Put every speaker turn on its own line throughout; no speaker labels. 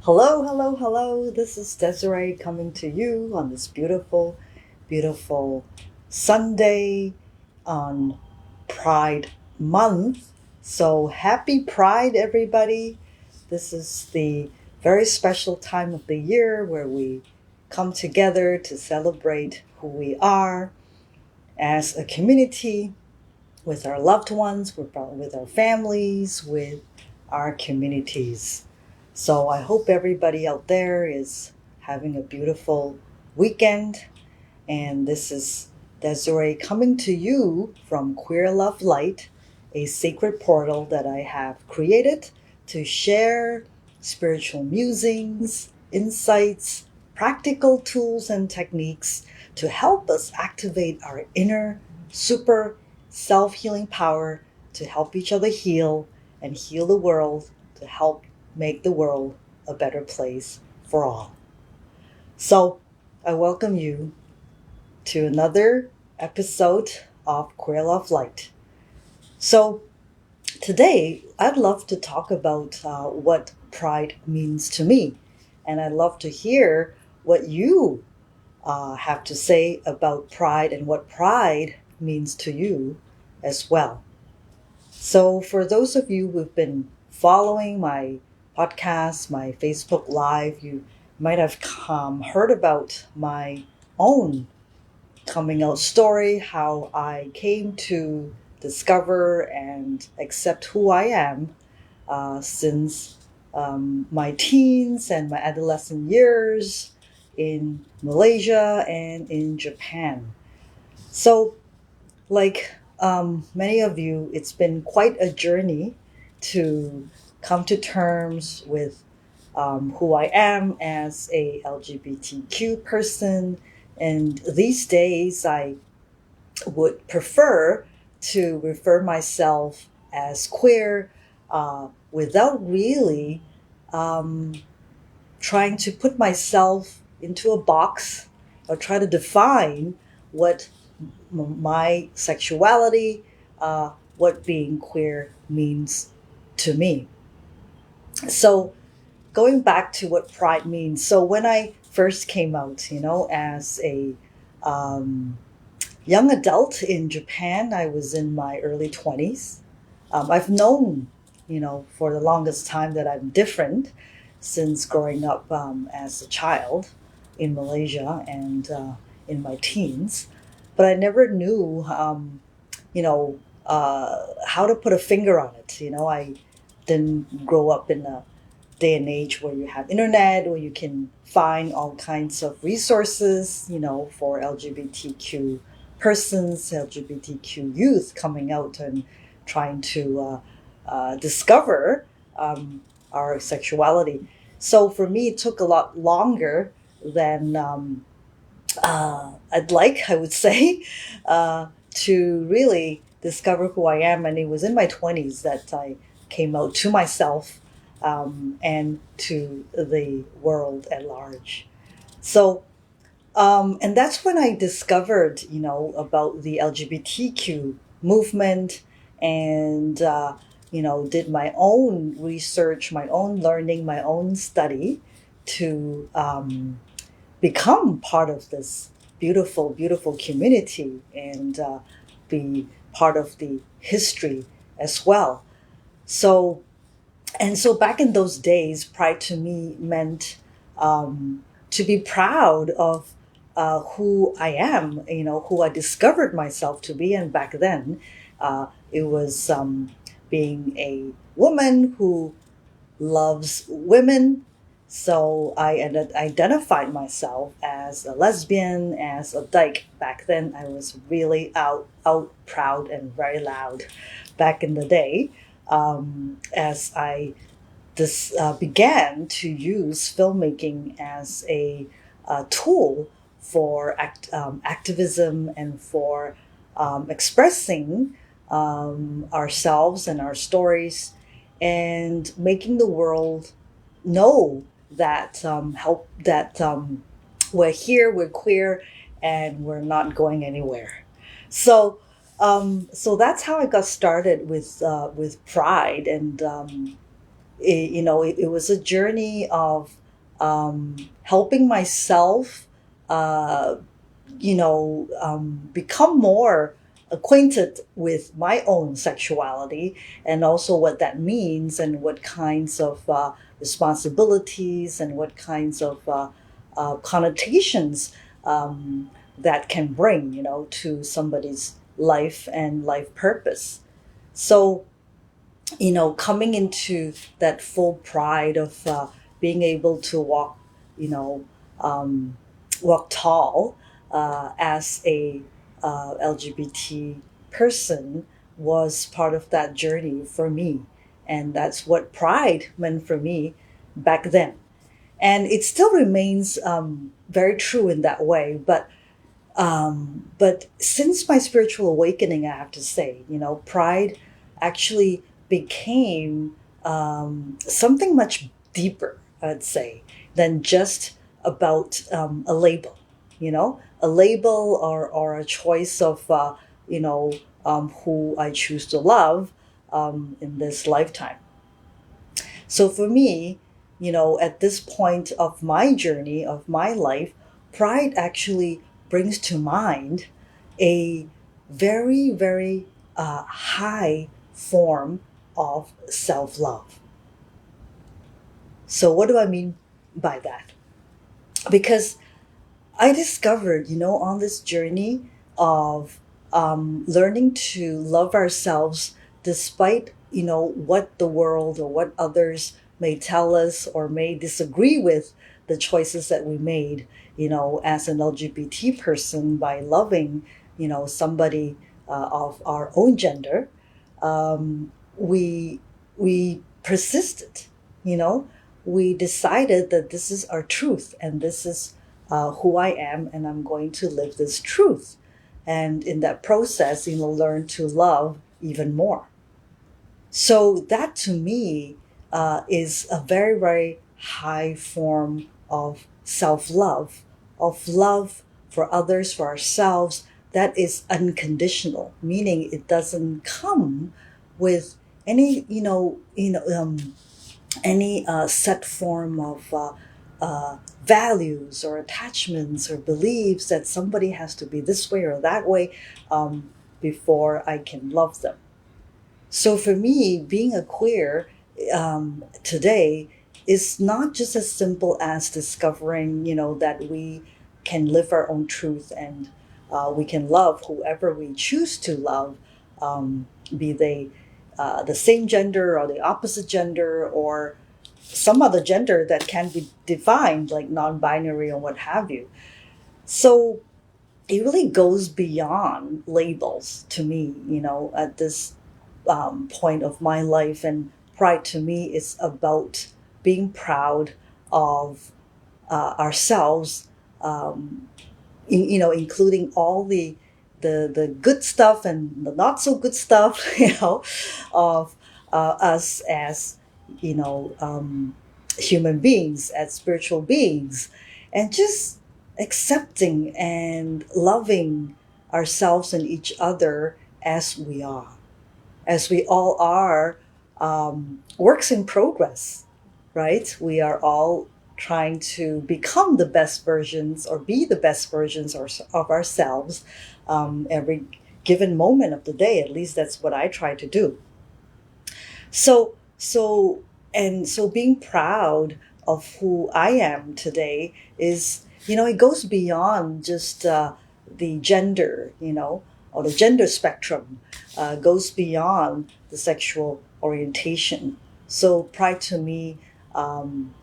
Hello, hello, hello. This is Desiree coming to you on this beautiful, beautiful Sunday on Pride Month. So happy Pride, everybody. This is the very special time of the year where we come together to celebrate who we are as a community with our loved ones, with our families, with our communities. So I hope everybody out there is having a beautiful weekend. And this is Desiree coming to you from Queer.Love.Light, a sacred portal that I have created to share spiritual musings, insights, practical tools, and techniques to help us activate our inner super self healing power to help each other heal and heal the world to help make the world a better place for all. So I welcome you to another episode of Queer.Love.Light. So today I'd love to talk about what pride means to me. And I'd love to hear what you have to say about pride and what pride means to you as well. So, for those of you who've been following my podcast, my Facebook Live, you might have heard about my own coming out story, how I came to discover and accept who I am since my teens and my adolescent years in Malaysia and in Japan. So, like many of you, it's been quite a journey to come to terms with who I am as a LGBTQ person. And these days, I would prefer to refer myself as queer without really um, trying to put myself into a box or try to define what my sexuality, what being queer means to me. So, going back to what pride means. So, when I first came out, as a um, young adult in Japan, I was in my early 20s. I've known, for the longest time that I'm different since growing up as a child in Malaysia and in my teens. But I never knew, how to put a finger on it. I didn't grow up in a day and age where you have internet, where you can find all kinds of resources, for LGBTQ persons, LGBTQ youth coming out and trying to discover our sexuality. So for me, it took a lot longer than I'd like, I would say, to really discover who I am. And it was in my 20s that I came out to myself and to the world at large. So, and that's when I discovered, about the LGBTQ movement and, did my own research, my own learning, my own study to become part of this beautiful, beautiful community and be part of the history as well. So, and so back in those days, pride to me meant to be proud of who I am, who I discovered myself to be. And back then, it was being a woman who loves women. So I identified myself as a lesbian, as a dyke. Back then, I was really out proud and very loud back in the day as I began to use filmmaking as a tool for activism and for expressing ourselves and our stories and making the world know that help that we're here, we're queer, and we're not going anywhere. So, so that's how I got started with pride, and it was a journey of helping myself, uh, become more acquainted with my own sexuality and also what that means and what kinds of responsibilities and what kinds of connotations that can bring, to somebody's life and life purpose. So, coming into that full pride of being able to walk, you know, um, walk tall as a LGBT person was part of that journey for me. And that's what pride meant for me back then. And it still remains very true in that way. But since my spiritual awakening, I have to say, pride actually became something much deeper, I'd say, than just about a label, a label or a choice of, who I choose to love in this lifetime. So for me, at this point of my journey, of my life, pride actually brings to mind a very, very high form of self love. So, what do I mean by that? Because I discovered, on this journey of learning to love ourselves despite, what the world or what others may tell us or may disagree with the choices that we made, as an LGBT person by loving, somebody of our own gender. Um, we we persisted, you know we decided that this is our truth and this is who I am, and I'm going to live this truth. And in that process, learn to love even more. So that to me is a very, very high form of self love, of love for others, for ourselves, that is unconditional, meaning it doesn't come with any, any set form of values or attachments or beliefs that somebody has to be this way or that way before I can love them. So for me, being a queer today is not just as simple as discovering, that we can live our own truth and we can love whoever we choose to love, be they the same gender or the opposite gender or some other gender that can be defined like non-binary or what have you. So it really goes beyond labels to me, at this point of my life. And pride to me is about being proud of ourselves, um, including all the good stuff and the not so good stuff, of us as, you know, um, human beings, as spiritual beings, and just accepting and loving ourselves and each other as we are, as we all are, works in progress, right? We are all trying to become the best versions or be the best versions of ourselves every given moment of the day. At least that's what I try to do. So being proud of who I am today is, it goes beyond just the gender, or the gender spectrum, goes beyond the sexual orientation. So pride to me um,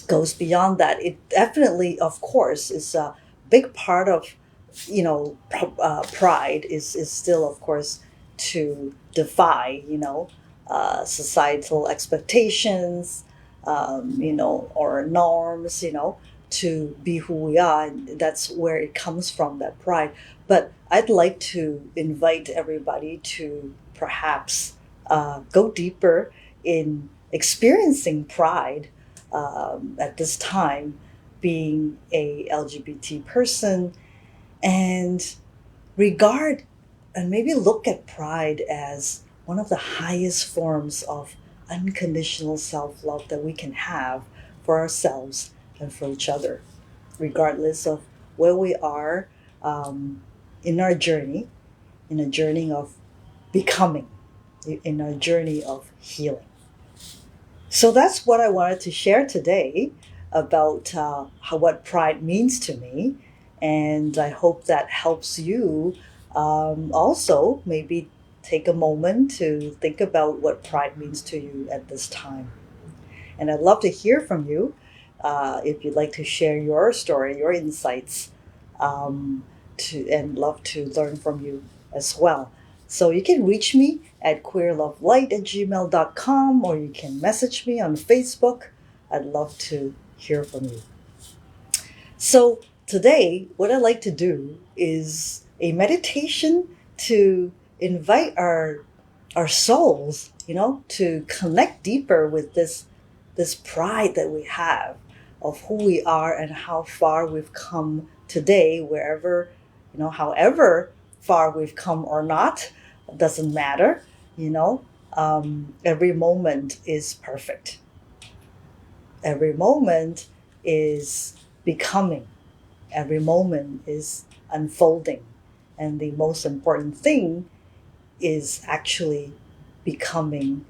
goes beyond that. It definitely, of course, is a big part of, pride is still, of course, to defy, societal expectations, or norms, to be who we are. And that's where it comes from, that pride. But I'd like to invite everybody to perhaps go deeper in experiencing pride at this time, being a LGBT person, and regard and maybe look at pride as one of the highest forms of unconditional self-love that we can have for ourselves and for each other, regardless of where we are um, in our journey, in a journey of becoming, in a journey of healing. So that's what I wanted to share today about what pride means to me. And I hope that helps you also maybe take a moment to think about what pride means to you at this time. And I'd love to hear from you if you'd like to share your story, your insights, and love to learn from you as well. So you can reach me at Queer.Love.Light@gmail.com, or you can message me on Facebook. I'd love to hear from you. So today, what I like to do is a meditation to invite our souls, to connect deeper with this pride that we have of who we are and how far we've come today, wherever, however far we've come or not, doesn't matter, you know. Every moment is perfect. Every moment is becoming. Every moment is unfolding. And the most important thing is actually becoming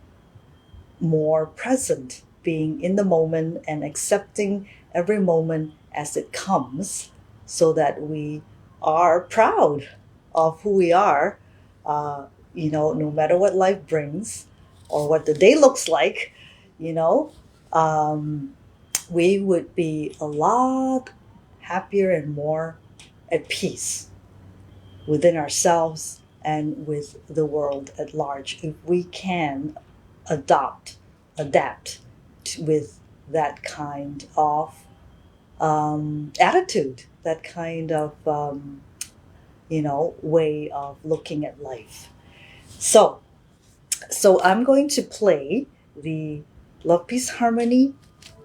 more present, being in the moment and accepting every moment as it comes so that we are proud of who we are, no matter what life brings or what the day looks like, you know, um, we would be a lot happier and more at peace within ourselves and with the world at large if we can adapt with that kind of attitude, that kind of way of looking at life. So I'm going to play the Love Peace Harmony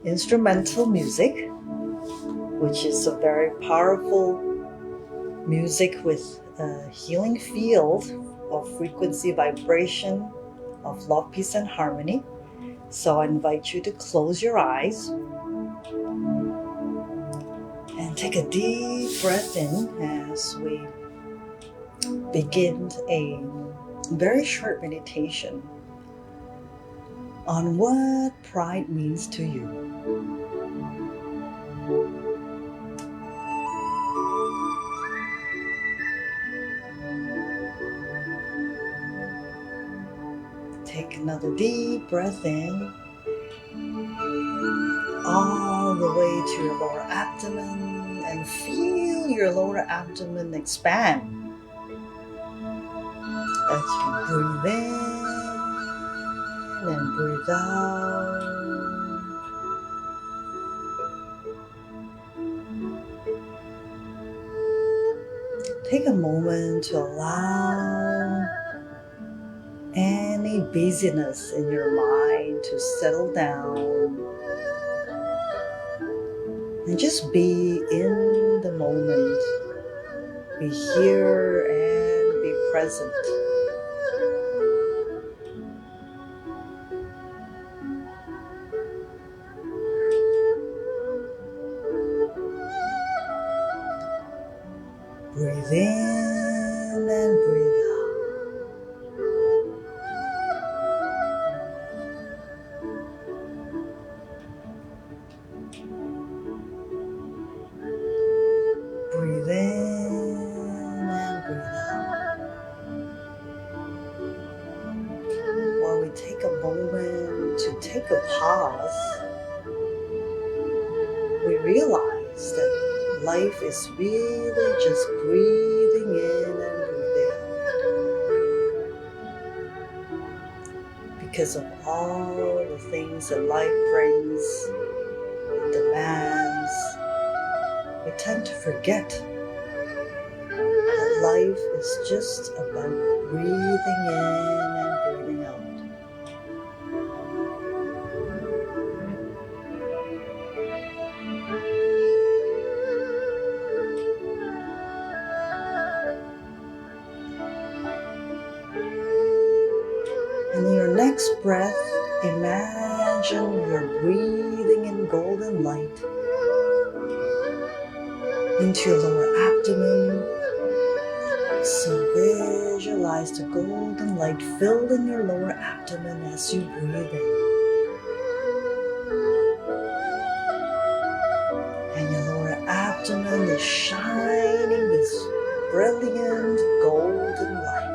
instrumental music, which is a very powerful music with a healing field of frequency vibration of love, peace, and harmony. So I invite you to close your eyes and take a deep breath in as we begin a very short meditation on what pride means to you. Take another deep breath in, all the way to your lower abdomen, and feel your lower abdomen expand as you breathe in and breathe out. Take a moment to allow any busyness in your mind to settle down and just be in the moment. Be here and be present. Breathe in and breathe out. Breathe in and breathe out. While we take a moment to take a pause, we realize that life is really just breathing in and breathing out. Because of all the things that life brings, it demands, we tend to forget that life is just about breathing in and breathing out. And in your next breath, Imagine you're breathing in golden light into your lower abdomen. So visualize the golden light filling your lower abdomen as you breathe in. And your lower abdomen is shining this brilliant golden light.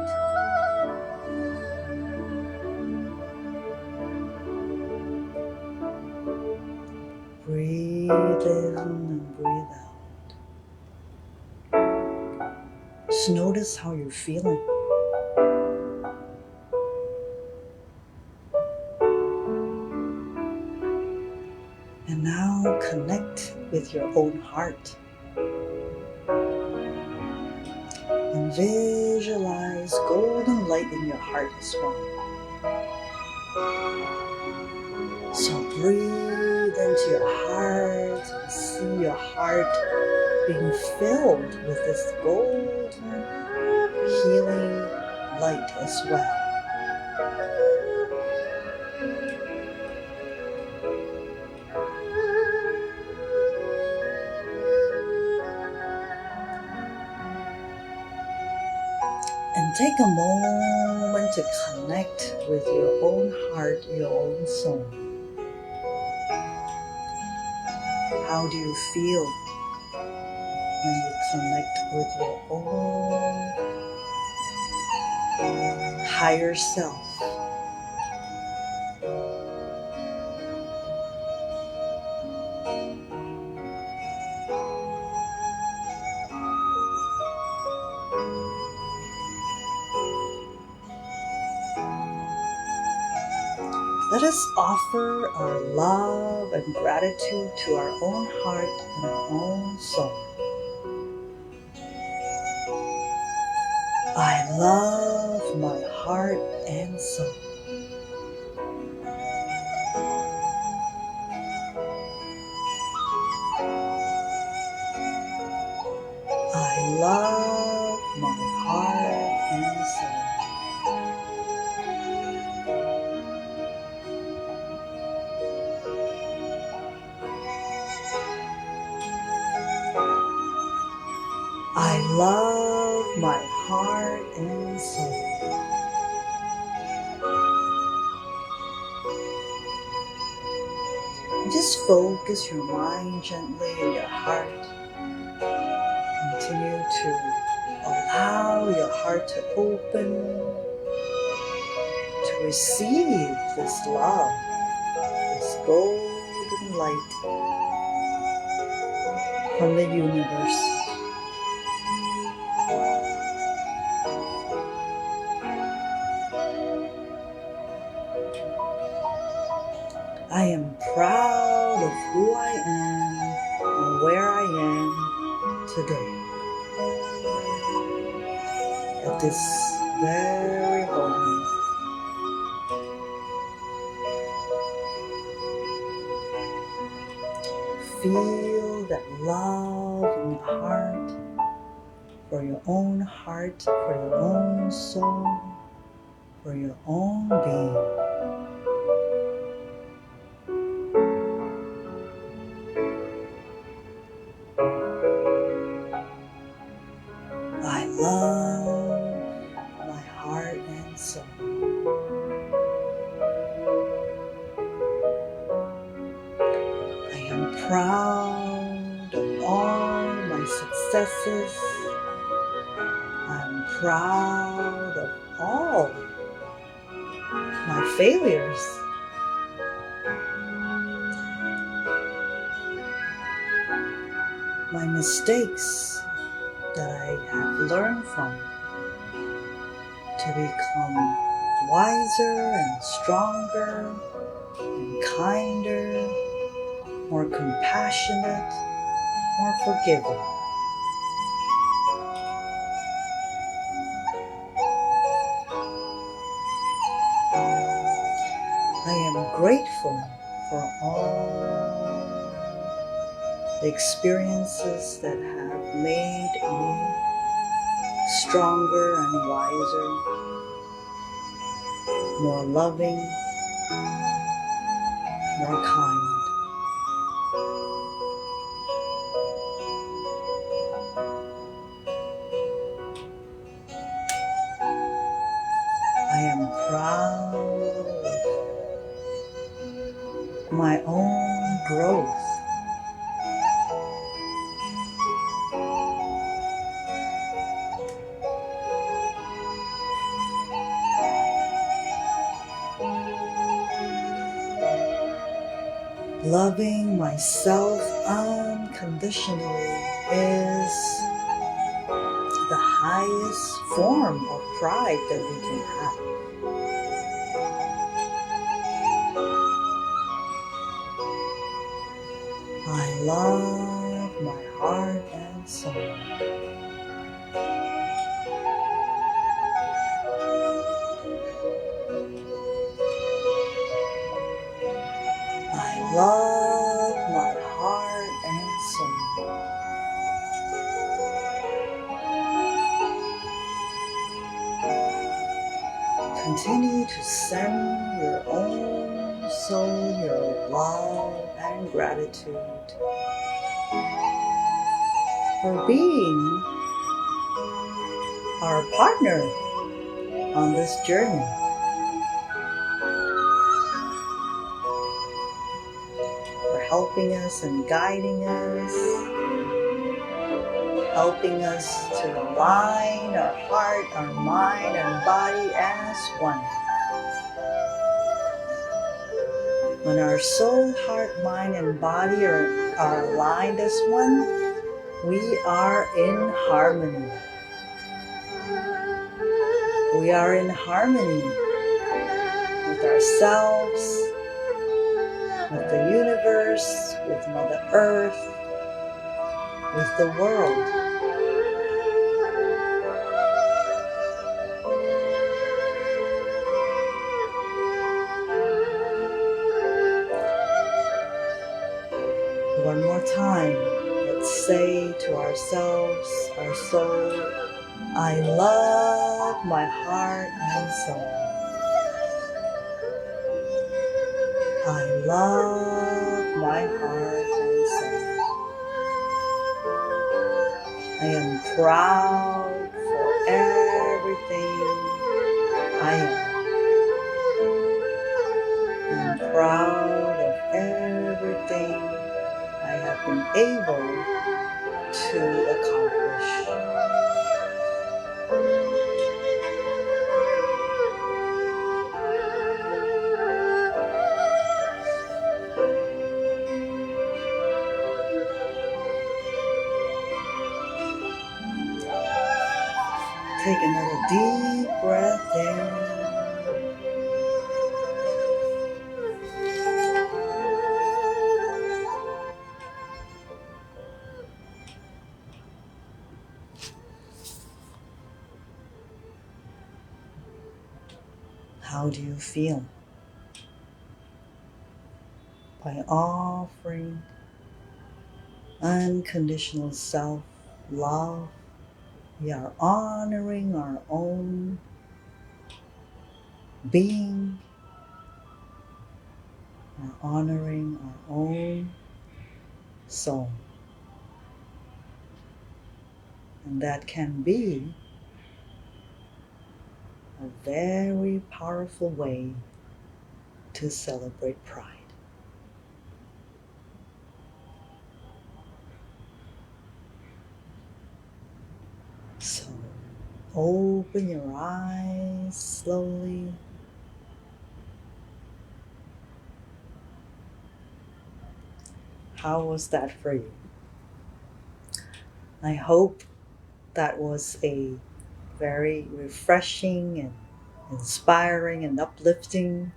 Breathe in and breathe out. Just notice how you're feeling. And now connect with your own heart. And visualize golden light in your heart as well. So breathe into your heart and see your heart being filled with this golden healing light as well. And take a moment to connect with your own heart, your own soul. How do you feel when you connect with your own higher self? Let us offer our love and gratitude to our own heart and our own soul. I love my heart and soul. I love my heart and soul. I love my heart and soul. And just focus your mind gently in your heart. Continue to allow your heart to open, to receive this love, this golden light from the universe. I am proud of who I am and where I am today. At this very moment, feel that love in your heart, for your own heart, for your own soul, for your own being. I love my heart and soul. I am proud of all my successes. I'm proud of all my failures. My mistakes that I have learned from to become wiser and stronger and kinder, more compassionate, more forgiving. I am grateful for all the experiences that have made me stronger and wiser, more loving, more kind. I am proud of my own growth. Loving myself unconditionally is the highest form of pride that we can have. I love my heart and soul. I love my heart and soul. Continue to send your own soul your love and gratitude for being our partner on this journey. For helping us and guiding us, helping us to align our heart, our mind, and body as one. When our soul, heart, mind, and body are aligned as one, we are in harmony. We are in harmony with ourselves, with the universe, with Mother Earth, with the world. One more time, let's say to ourselves, our soul, I love my heart and soul. I love my heart and soul. I am proud for everything I am. I'm proud of everything I have been able to accomplish. Take another deep breath in. How do you feel? By offering unconditional self-love, we are honoring our own being, are honoring our own soul. And that can be a very powerful way to celebrate pride. So open your eyes slowly. How was that for you? I hope that was a very refreshing and inspiring and uplifting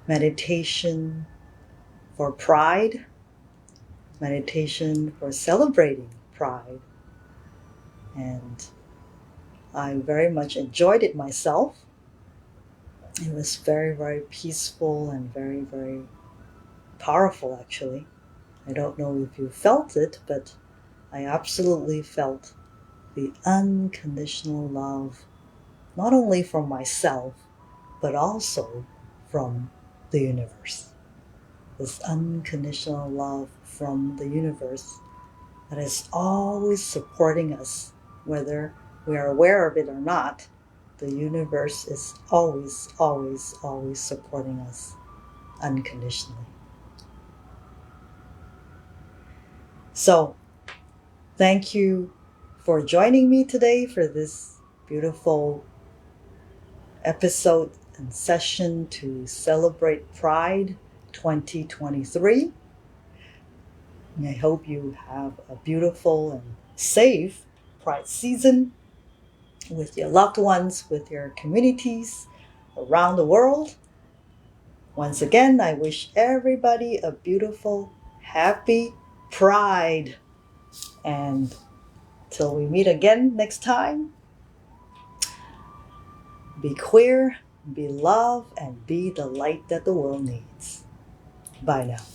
meditation for pride, meditation for celebrating pride. And I very much enjoyed it myself. It was very, very peaceful and very, very powerful, actually. I don't know if you felt it, but I absolutely felt the unconditional love, not only from myself, but also from the universe. This unconditional love from the universe that is always supporting us, whether we are aware of it or not. The universe is always, always, always supporting us unconditionally. So, thank you for joining me today for this beautiful episode and session to celebrate Pride 2023. And I hope you have a beautiful and safe Pride season with your loved ones, with your communities around the world. Once again, I wish everybody a beautiful, happy Pride. And till we meet again next time, be queer, be love, and be the light that the world needs. Bye now.